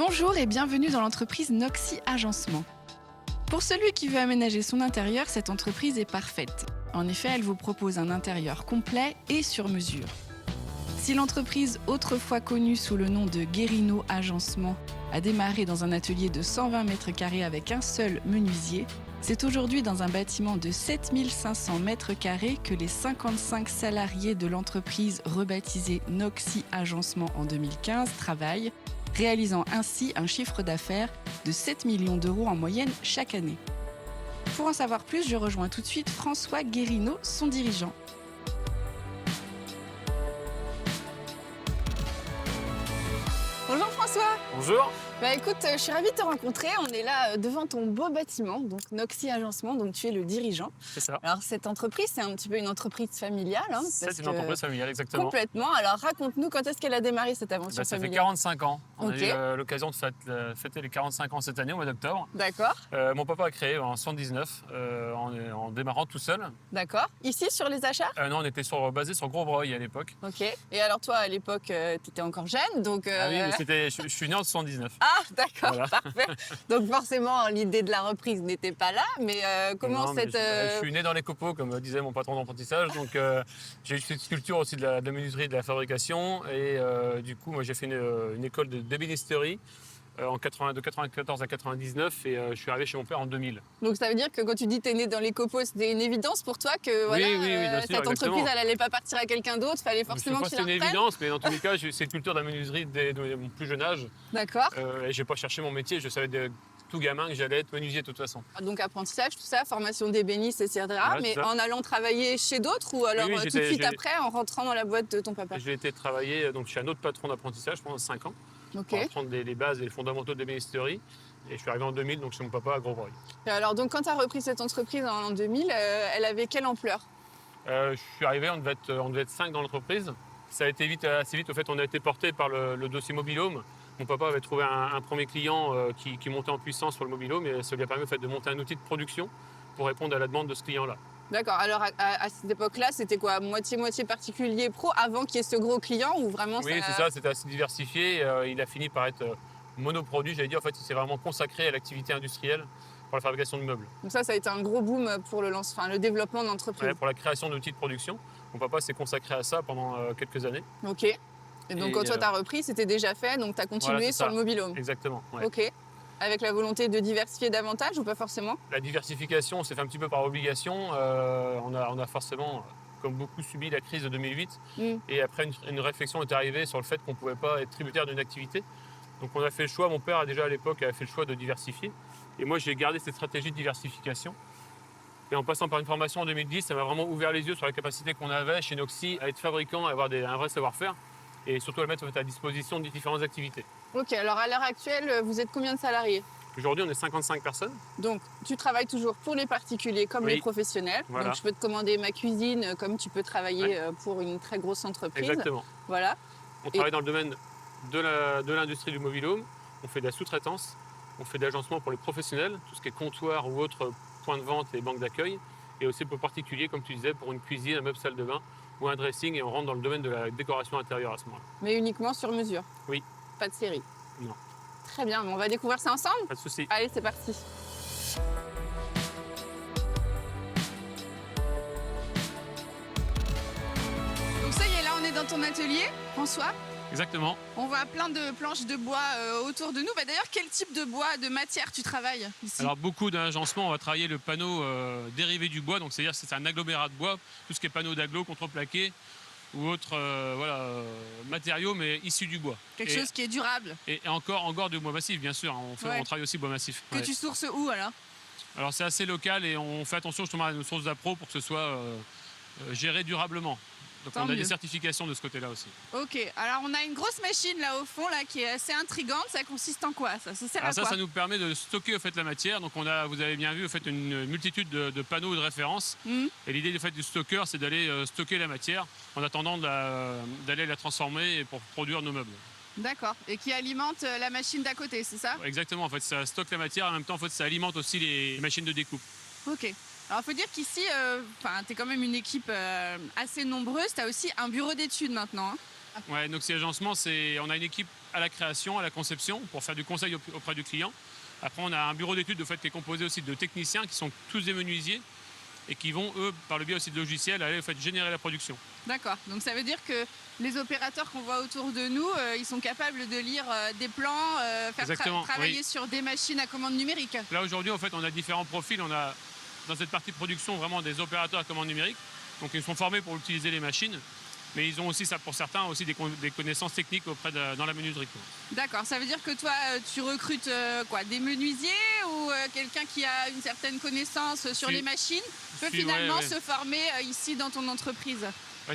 Bonjour et bienvenue dans l'entreprise Noxy Agencement. Pour celui qui veut aménager son intérieur, cette entreprise est parfaite. En effet, elle vous propose un intérieur complet et sur mesure. Si l'entreprise, autrefois connue sous le nom de Guérino Agencement, a démarré dans un atelier de 120 mètres carrés avec un seul menuisier, c'est aujourd'hui dans un bâtiment de 7500 mètres carrés que les 55 salariés de l'entreprise rebaptisée Noxy Agencement en 2015 travaillent, réalisant ainsi un chiffre d'affaires de 7 millions d'euros en moyenne chaque année. Pour en savoir plus, je rejoins tout de suite François Guérino, son dirigeant. Bonjour François. Bonjour. Écoute, je suis ravie de te rencontrer. On est là devant ton beau bâtiment, donc Noxy Agencement, donc tu es le dirigeant. C'est ça. Alors cette entreprise, c'est un petit peu une entreprise familiale. C'est une entreprise familiale, exactement. Complètement. Alors raconte-nous quand est-ce qu'elle a démarré cette aventure Ça fait familiale. 45 ans. On Ok. a eu l'occasion de fêter les 45 ans cette année, au mois d'octobre. D'accord, Mon papa a créé en 79, en démarrant tout seul. d'accord. Ici sur les achats. Non, on était basé sur Gros-Breuil à l'époque. Ok. Et alors toi, à l'époque, tu étais encore jeune, donc... Ah oui, mais je suis né en 79. Ah, d'accord, Voilà. parfait. Donc forcément, l'idée de la reprise n'était pas là, mais comment Non, mais cette... je suis né dans les copeaux, comme disait mon patron d'apprentissage. Donc j'ai eu cette culture aussi de la menuiserie et de la fabrication. Et du coup, moi j'ai fait une école d'ébénisterie de 94 à 99 et je suis arrivé chez mon père en 2000. Donc ça veut dire que quand tu dis t'es né dans les copeaux, c'était une évidence pour toi que voilà, oui, bien sûr, cette entreprise, exactement. elle allait pas partir à quelqu'un d'autre, fallait forcément Je que sais tu pas la si c'est une reprennes. évidence, mais dans tous les cas, j'ai eu cette culture de la menuiserie dès mon plus jeune âge. D'accord. Et j'ai pas cherché mon métier, je savais tout gamin que j'allais être menuisier de toute façon. Donc apprentissage, tout ça, formation d'ébéniste, etc. Ouais, mais c'est ça. en allant travailler chez d'autres ou alors Oui, tout de suite après en rentrant dans la boîte de ton papa. J'ai été travailler chez un autre patron d'apprentissage pendant 5 ans Ok. pour apprendre les bases et les fondamentaux de l'ébénisterie. Et je suis arrivé en 2000 donc chez mon papa à Gros-Breuil. Et alors donc quand tu as repris cette entreprise en 2000, elle avait quelle ampleur? Je suis arrivé, on devait être 5 dans l'entreprise. Ça a été assez vite, au fait, on a été porté par le dossier Mobilhome. Mon papa avait trouvé un premier client qui montait en puissance sur le Mobilhome et ça lui a permis au fait, de monter un outil de production pour répondre à la demande de ce client-là. D'accord, alors à cette époque-là, c'était quoi? Moitié-moitié particulier pro avant qu'il y ait ce gros client ou vraiment Oui, c'est ça, c'était assez diversifié. Il a fini par être monoproduit, j'allais dire. En fait, il s'est vraiment consacré à l'activité industrielle pour la fabrication de meubles. Donc ça a été un gros boom pour le développement de l'entreprise. Ouais, pour la création d'outils de production. Mon papa s'est consacré à ça pendant quelques années. Ok. Et donc quand toi tu as repris, c'était déjà fait, donc tu as continué Voilà, c'est sur ça. le mobil-home. Exactement. Ouais. Ok. Avec la volonté de diversifier davantage ou pas forcément? La diversification, on s'est fait un petit peu par obligation. On a forcément, comme beaucoup, subi la crise de 2008. Et après, une réflexion est arrivée sur le fait qu'on ne pouvait pas être tributaire d'une activité. Donc on a fait le choix, mon père déjà à l'époque avait fait le choix de diversifier. Et moi j'ai gardé cette stratégie de diversification. Et en passant par une formation en 2010, ça m'a vraiment ouvert les yeux sur la capacité qu'on avait chez Noxy à être fabricant, à avoir un vrai savoir-faire. Et surtout à le mettre à disposition de différentes activités. Ok, alors à l'heure actuelle, vous êtes combien de salariés? Aujourd'hui on est 55 personnes. Donc tu travailles toujours pour les particuliers comme Oui. les professionnels. Voilà. Donc je peux te commander ma cuisine comme tu peux travailler pour une très grosse entreprise. Exactement. Voilà. On travaille dans le domaine de l'industrie du mobil-home. On fait de la sous-traitance, on fait de l'agencement pour les professionnels, tout ce qui est comptoir ou autre point de vente et banque d'accueil. Et aussi pour particuliers, comme tu disais, pour une cuisine, un meuble salle de bain ou un dressing. Et on rentre dans le domaine de la décoration intérieure à ce moment-là. Mais uniquement sur mesure. Oui. Pas de série. Non. Très bien, on va découvrir ça ensemble. Pas de souci. Allez, c'est parti. Donc ça y est, là on est dans ton atelier, François. Exactement. On voit plein de planches de bois autour de nous. D'ailleurs, quel type de bois, de matière tu travailles ici? Alors beaucoup d'agencements, on va travailler le panneau dérivé du bois. Donc c'est-à-dire que c'est un agglomérat de bois, tout ce qui est panneau d'agglo, contreplaqué ou autres matériaux, mais issus du bois. Quelque chose qui est durable. Et encore de bois massif, bien sûr. On travaille aussi bois massif. Que tu sources où alors? Alors c'est assez local et on fait attention justement à nos sources d'appro pour que ce soit géré durablement. Donc Tant on a mieux. des certifications de ce côté-là aussi. Ok, alors on a une grosse machine là au fond là, qui est assez intrigante. Ça consiste en quoi? Ça sert à Alors quoi? ça nous permet de stocker au fait, la matière. Donc vous avez bien vu au fait, une multitude de panneaux de référence. Et l'idée du stocker, c'est d'aller stocker la matière en attendant d'aller la transformer pour produire nos meubles. D'accord, et qui alimente la machine d'à côté, c'est ça? Exactement, en fait, ça stocke la matière, en même temps, en fait, ça alimente aussi les machines de découpe. Ok. Alors, il faut dire qu'ici, tu es quand même une équipe assez nombreuse. Tu as aussi un bureau d'études maintenant. Hein. Ouais, Noxy Agencement, on a une équipe à la création, à la conception, pour faire du conseil auprès du client. Après, on a un bureau d'études qui est composé aussi de techniciens qui sont tous des menuisiers et qui vont, eux, par le biais aussi de logiciels, aller générer la production. D'accord. Donc ça veut dire que les opérateurs qu'on voit autour de nous, ils sont capables de lire des plans, travailler sur des machines à commande numérique. Là, aujourd'hui, en fait, on a différents profils. On a, dans cette partie de production, vraiment des opérateurs à commande numérique. Donc, ils sont formés pour utiliser les machines. Mais ils ont aussi, pour certains, aussi des connaissances techniques dans la menuiserie. D'accord, ça veut dire que toi, tu recrutes des menuisiers ou quelqu'un qui a une certaine connaissance sur les machines peut finalement se former ici dans ton entreprise.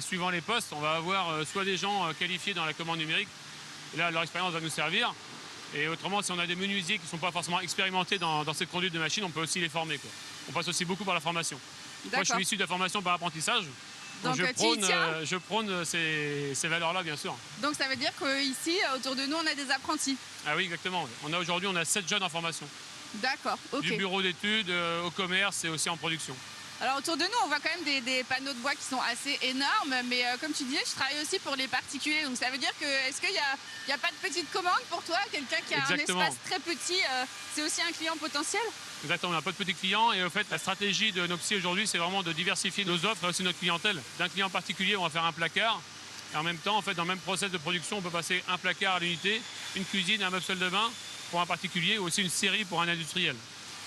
Suivant les postes, on va avoir soit des gens qualifiés dans la commande numérique, et là, leur expérience va nous servir. Et autrement, si on a des menuisiers qui ne sont pas forcément expérimentés dans cette conduite de machine, on peut aussi les former. On passe aussi beaucoup par la formation. Moi, je suis issu de la formation par apprentissage. Donc je prône ces valeurs-là, bien sûr. Donc ça veut dire qu'ici, autour de nous, on a des apprentis. Ah oui, exactement. Aujourd'hui, on a 7 jeunes en formation. D'accord, ok. Du bureau d'études au commerce et aussi en production. Alors autour de nous, on voit quand même des panneaux de bois qui sont assez énormes, mais comme tu disais, je travaille aussi pour les particuliers. Donc ça veut dire est-ce qu'il n'y a pas de petite commande pour toi? Quelqu'un qui a un espace très petit, c'est aussi un client potentiel? Exactement, on n'a pas de petits clients et en fait la stratégie de Noxy aujourd'hui c'est vraiment de diversifier nos offres et aussi notre clientèle. D'un client particulier on va faire un placard et en même temps en fait dans le même process de production on peut passer un placard à l'unité, une cuisine, un meuble salle de bain pour un particulier ou aussi une série pour un industriel.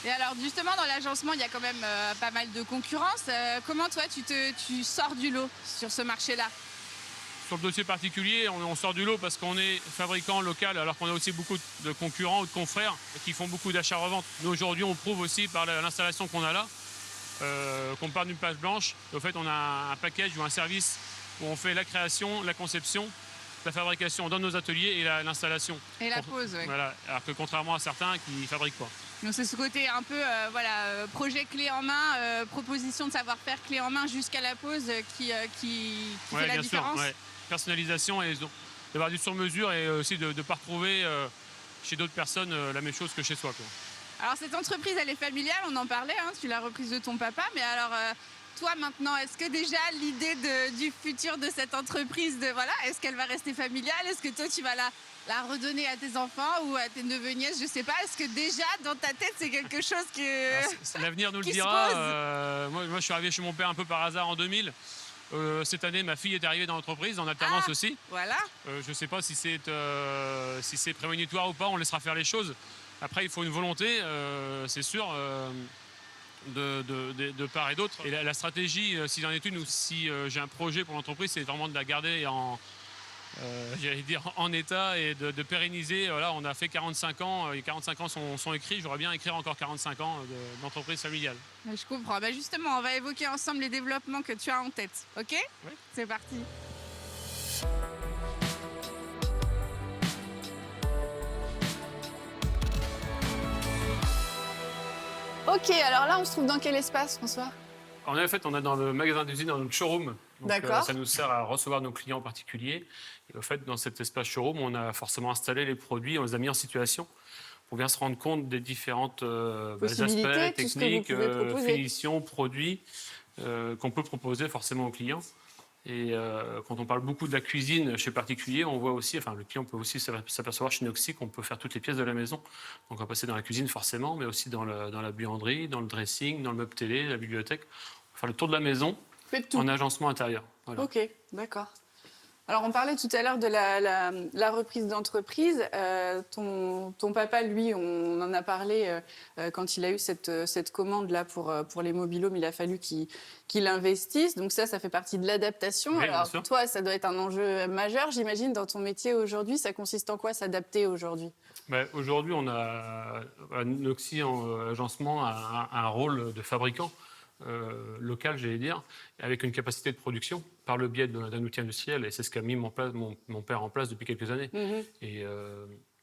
Et alors justement dans l'agencement il y a quand même pas mal de concurrence. Comment toi tu sors du lot sur ce marché-là? Sur le dossier particulier, on sort du lot parce qu'on est fabricant local, alors qu'on a aussi beaucoup de concurrents ou de confrères qui font beaucoup d'achats-reventes. Nous, aujourd'hui, on prouve aussi par l'installation qu'on a là, qu'on part d'une page blanche. En fait, on a un package ou un service où on fait la création, la conception, la fabrication dans nos ateliers et l'installation. Et la pose, oui. Voilà, alors que contrairement à certains qui ne fabriquent pas. Donc c'est ce côté un peu projet clé en main, proposition de savoir-faire clé en main jusqu'à la pose qui fait la différence. Sûr, personnalisation et d'avoir du sur-mesure et aussi de ne pas retrouver chez d'autres personnes la même chose que chez soi. Alors cette entreprise, elle est familiale, on en parlait, tu l'as reprise de ton papa, mais alors toi maintenant, est-ce que déjà l'idée du futur de cette entreprise, est-ce qu'elle va rester familiale? Est-ce que toi tu vas la redonner à tes enfants ou à tes neveux-nièces, je sais pas. Est-ce que déjà dans ta tête c'est quelque chose que l'avenir nous le dira. Moi je suis arrivé chez mon père un peu par hasard en 2000. Cette année, ma fille est arrivée dans l'entreprise, en alternance aussi. Voilà. Je ne sais pas si c'est prémonitoire ou pas, on laissera faire les choses. Après, il faut une volonté, c'est sûr, de part et d'autre. Et la stratégie, s'il en est une ou si j'ai un projet pour l'entreprise, c'est vraiment de la garder en état et de pérenniser. Là, on a fait 45 ans, et 45 ans sont écrits. J'aurais bien écrire encore 45 ans d'entreprise familiale. Je comprends. Justement, on va évoquer ensemble les développements que tu as en tête. Ok ? Oui. C'est parti. Ok, alors là, on se trouve dans quel espace, François ? En fait, on est dans le magasin d'usine, dans notre showroom. D'accord. Ça nous sert à recevoir nos clients particuliers. Et au fait, dans cet espace showroom, on a forcément installé les produits, on les a mis en situation pour bien se rendre compte des différentes aspects techniques, finitions, produits qu'on peut proposer forcément aux clients. Et quand on parle beaucoup de la cuisine chez particulier, on voit aussi, le client peut aussi s'apercevoir chez Noxy qu'on peut faire toutes les pièces de la maison. Donc on va passer dans la cuisine forcément, mais aussi dans la buanderie, dans le dressing, dans le meuble télé, la bibliothèque. On va faire le tour de la maison en agencement intérieur. Voilà. Ok, d'accord. Alors, on parlait tout à l'heure de la reprise d'entreprise. Ton papa, lui, on en a parlé quand il a eu cette commande-là pour les mobil-homes. Il a fallu qu'il investisse. Donc ça fait partie de l'adaptation. Oui, alors, toi, ça doit être un enjeu majeur, j'imagine, dans ton métier aujourd'hui. Ça consiste en quoi, s'adapter aujourd'hui ? Aujourd'hui, on a Noxy en agencement a un rôle de fabricant. Local, j'allais dire, avec une capacité de production par le biais d'un outil industriel. Et c'est ce qu'a mis mon père en place depuis quelques années. Mmh.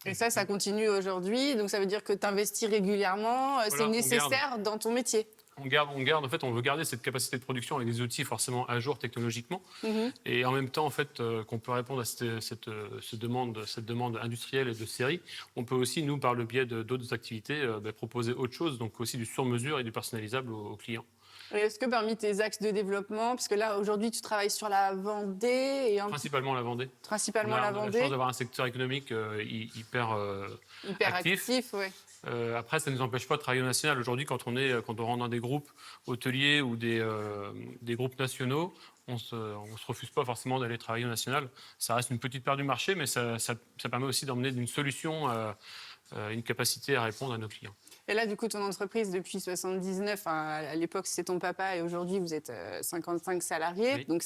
Et ça continue aujourd'hui. Donc ça veut dire que tu investis régulièrement. Voilà, c'est nécessaire dans ton métier. On garde. En fait, on veut garder cette capacité de production avec des outils forcément à jour technologiquement. Mmh. Et en même temps, en fait, qu'on peut répondre à cette demande industrielle et de série, on peut aussi, nous, par le biais d'autres activités, proposer autre chose, donc aussi du sur-mesure et du personnalisable aux clients. Et est-ce que parmi tes axes de développement, parce que là, aujourd'hui, tu travailles sur la Vendée et Principalement la Vendée. Principalement la On a Vendée. la chance d'avoir un secteur économique hyper actif. Ouais. Après, ça ne nous empêche pas de travailler au national. Aujourd'hui, quand on rentre dans des groupes hôteliers ou des groupes nationaux, on ne se refuse pas forcément d'aller travailler au national. Ça reste une petite part du marché, mais ça permet aussi d'emmener une solution, une capacité à répondre à nos clients. Et là, du coup, ton entreprise, depuis 79, à l'époque, c'est ton papa, et aujourd'hui, vous êtes 55 salariés. Oui. Donc,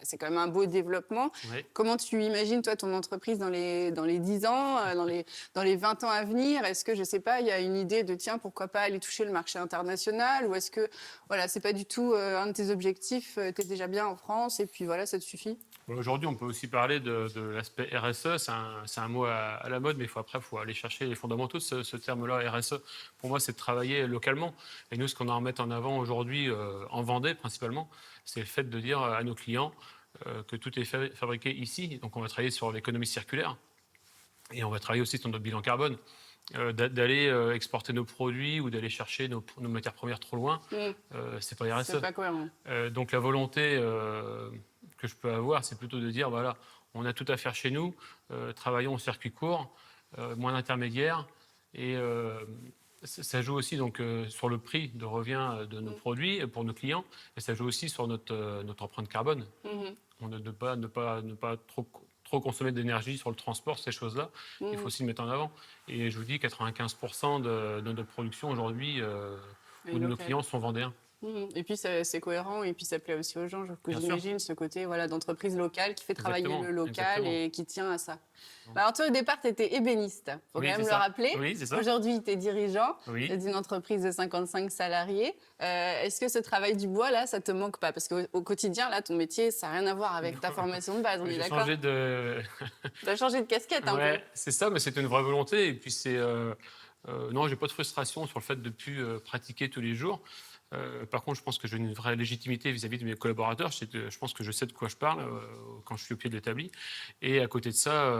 c'est quand même un beau développement. Oui. Comment tu imagines, toi, ton entreprise dans les 10 ans, dans les 20 ans à venir? Est-ce que, je ne sais pas, il y a une idée de, tiens, pourquoi pas aller toucher le marché international? Ou est-ce que, voilà, ce n'est pas du tout un de tes objectifs, tu es déjà bien en France, et puis voilà, ça te suffit? Aujourd'hui, on peut aussi parler de l'aspect RSE. C'est un mot à la mode, mais il faut aller chercher les fondamentaux de ce terme-là, RSE. Pour moi, c'est de travailler localement. Et nous, ce qu'on a à mettre en avant aujourd'hui, en Vendée principalement, c'est le fait de dire à nos clients que tout est fabriqué ici. Donc, on va travailler sur l'économie circulaire et on va travailler aussi sur notre bilan carbone. D'aller exporter nos produits ou d'aller chercher nos matières premières trop loin, c'est pas RSE. C'est pas cohérent. Donc, la volonté que je peux avoir, c'est plutôt de dire, voilà, on a tout à faire chez nous, travaillons au circuit court, moins d'intermédiaires, et ça joue aussi donc, sur le prix de revient de nos produits pour nos clients, et ça joue aussi sur notre empreinte carbone. On ne pas trop consommer d'énergie sur le transport, ces choses-là, il faut aussi le mettre en avant. Et je vous dis, 95% de notre production aujourd'hui, ou de nos clients sont vendéens. Et puis c'est cohérent, et puis ça plaît aussi aux gens, j'imagine, ce côté d'entreprise locale qui fait travailler le local et qui tient à ça. Alors toi, au départ, tu étais ébéniste, il faut quand même le rappeler. Oui, c'est ça. Aujourd'hui, tu es dirigeant d'une entreprise de 55 salariés. Est-ce que ce travail du bois, là, ça te manque pas? Parce qu'au quotidien, là, ton métier, ça n'a rien à voir avec ta formation de base, on est d'accord? Tu as changé de casquette un peu. C'est ça, mais c'était une vraie volonté. Et puis non, j'ai pas de frustration sur le fait de ne plus pratiquer tous les jours. Par contre, je pense que j'ai une vraie légitimité vis-à-vis de mes collaborateurs. Je pense que je sais de quoi je parle quand je suis au pied de l'établi. Et à côté de ça,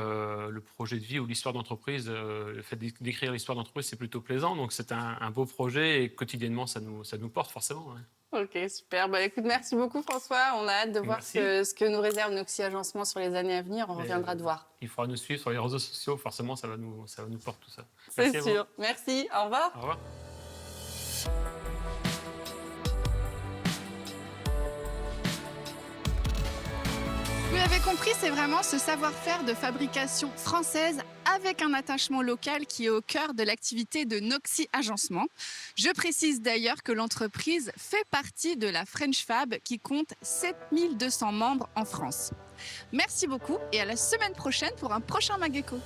le projet de vie ou l'histoire d'entreprise, le fait d'écrire l'histoire d'entreprise, c'est plutôt plaisant. Donc, c'est un beau projet et quotidiennement, ça nous porte forcément. Ouais. Ok, super. Écoute, merci beaucoup, François. On a hâte de voir ce que nous réserve Noxy Agencement sur les années à venir. On reviendra te voir. Il faudra nous suivre sur les réseaux sociaux. Forcément, ça va nous porter tout ça. C'est sûr. Merci. Au revoir. Au revoir. Vous l'avez compris, c'est vraiment ce savoir-faire de fabrication française avec un attachement local qui est au cœur de l'activité de Noxy Agencement. Je précise d'ailleurs que l'entreprise fait partie de la French Fab qui compte 7200 membres en France. Merci beaucoup et à la semaine prochaine pour un prochain Mageco.